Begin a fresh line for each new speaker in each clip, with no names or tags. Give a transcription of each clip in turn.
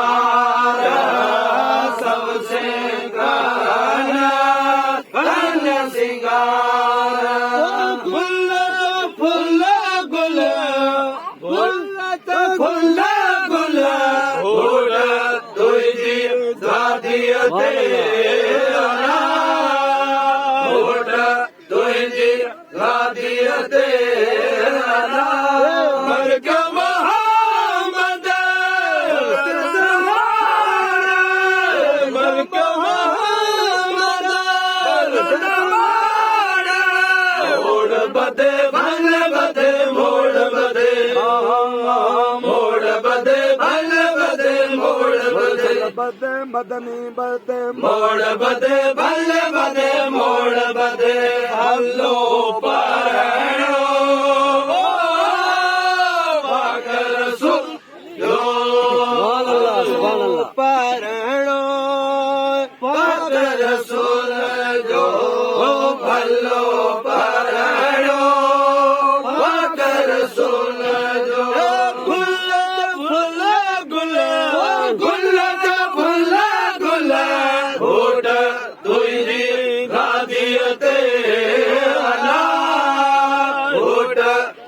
सिंगार सबसे काला कन्या सिंगार गुल फुल गुल गुल फुल गुल फुल तुझी दादी तेरा फुल तुझी दादी तेरा मर के मोहम्मद मर के मोहम्मद मोड़ बदे भल बदे मोड़ बदे मोड़ बदे भल बदे मोड़ बदे
बदे मदनी बदे
मोड़ बदे भल बदे मोड़ बदे हल्लो परणो पाकर सुन जो
परणो
पाकर सुन जो भल्लो परणो पाकर सुन जो गुल फुल गुल गुल फुल गुल होट तुझी गादी तेरा होट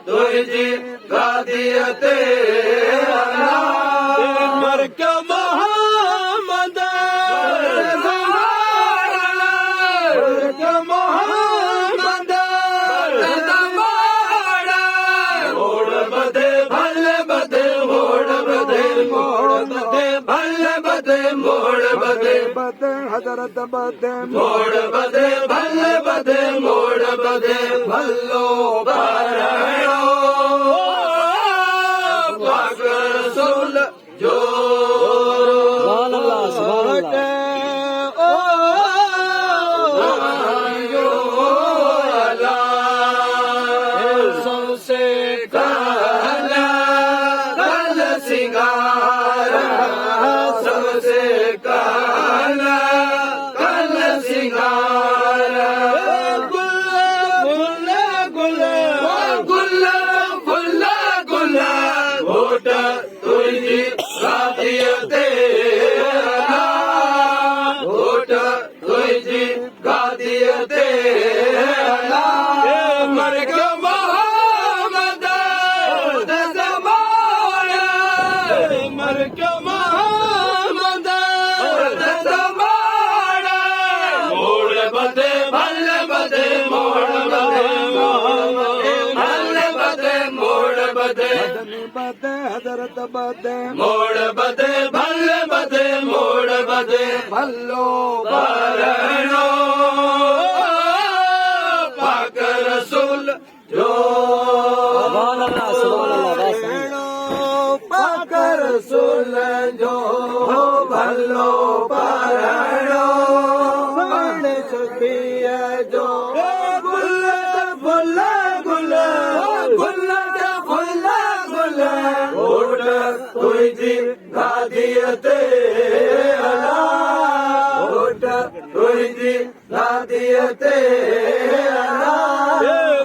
तुझी गादी तेरा मर के मोहम्मद मर के मोहम्मद मोड़ बदे भल बदे मोड़ बदे मोड़ बदे भल बदे मोड़ बदे
बदे हजरत बदे
मोड़ बदे भल बदे मोड़ बदे भल्लो परणो पाकर सुन जो सबसे काला कल सिंगार सबसे काला कल सिंगार गुल गुल गुल फुल गुल होट तुझी गादी तेरा होट तुझी गादी तेरा मर के मोहम्मद जमाना मर के मोहम्मद जमाना मोड़ बदे भल बदे मोड़ बदे भल बदे मोड़ बदे
मदनी बदे हजरत बदे
मोड़ बदे भल बदे मोड़ बदे
भल्लो
परणो पाकर सुल जो पाकर सुल जो भल्लो परणो बन सुखिय जो गुल फुल गुल गुल फुल गुल होट तुझी गादी तेरा होट तुझी गादी तेरा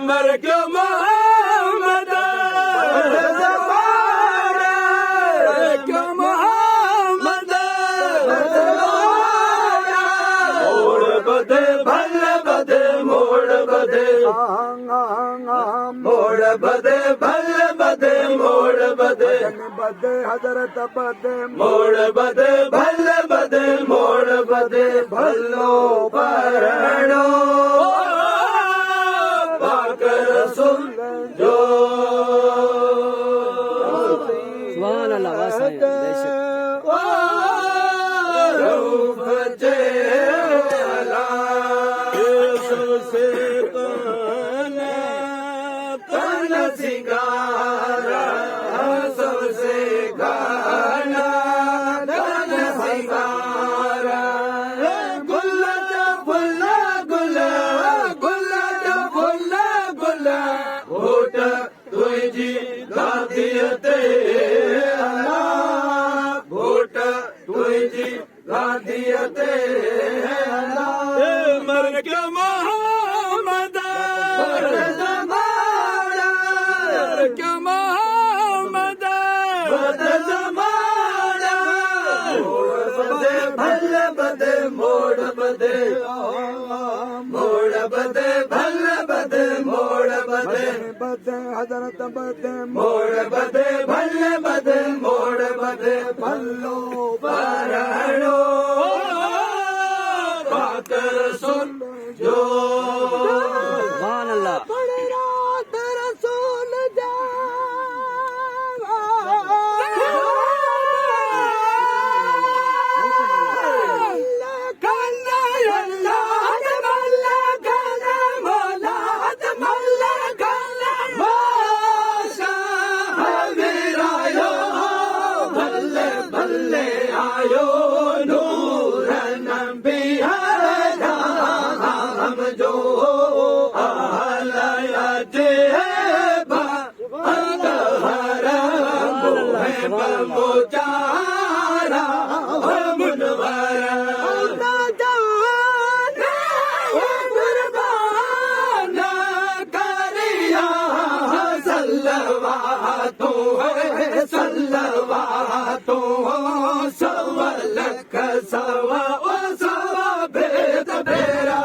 मर के मोहम्मद जमाना के मोहम्मद मोड़ बदे भल बदे मोड़ बदे मोड़ बदे भल बदे मोड़ बदे
बदे हजरत बदे
मोड़ बदे भल बदे मोड़ बदे भल्लो परणो पाकर सुन जो
सुभान अल्लाह
रूप चेला सबसे कन सिंगार सबसे गाना कन सिंगार गुल फुल गुल गुल फुल गुल होट तुझी गादी तेरा होट तुझी गादी तेरा मर के मोहम्मद जमाना के मोहम्मद जमाना बदे मोड़ बदे भल बदे मोड़ बदे
बदे हजरत बदे
मोड़ बदे भल बदे मोड़ बदे
भल्लो
परणो बात सुन जो
सुभान अल्लाह
आयो नूर नबी हम जो आलया जे मोचारा मुनवरा सल्लवा तो सवा लख सवा ओ सवा भेद भेरा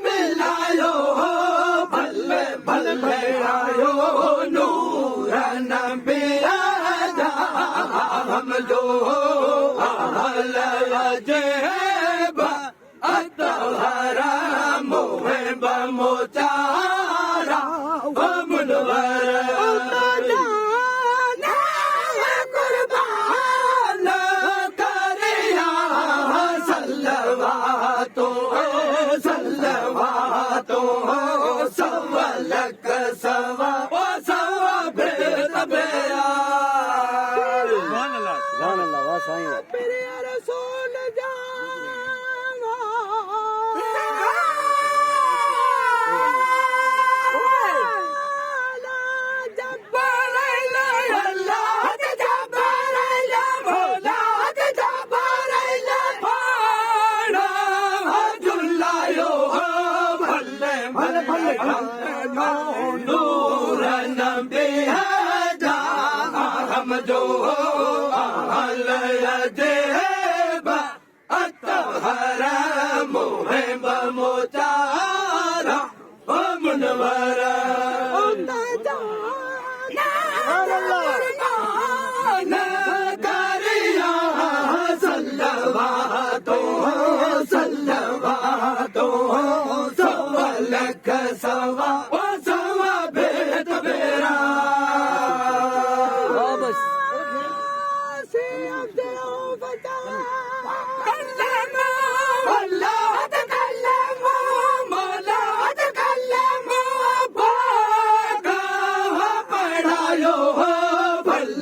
मिलायो भले भले आयो नूर नबी हम जो जेबा अतहरा मोहे बमोचारा मुनवरा कुर्बान करिया सल्लवा तो सवा लख सवा ओ सवा भेद भेरा
सुभान अल्लाह वाह साईं
नूर नबी हम जो आलया जेबा अतहरा मोहे बमोचा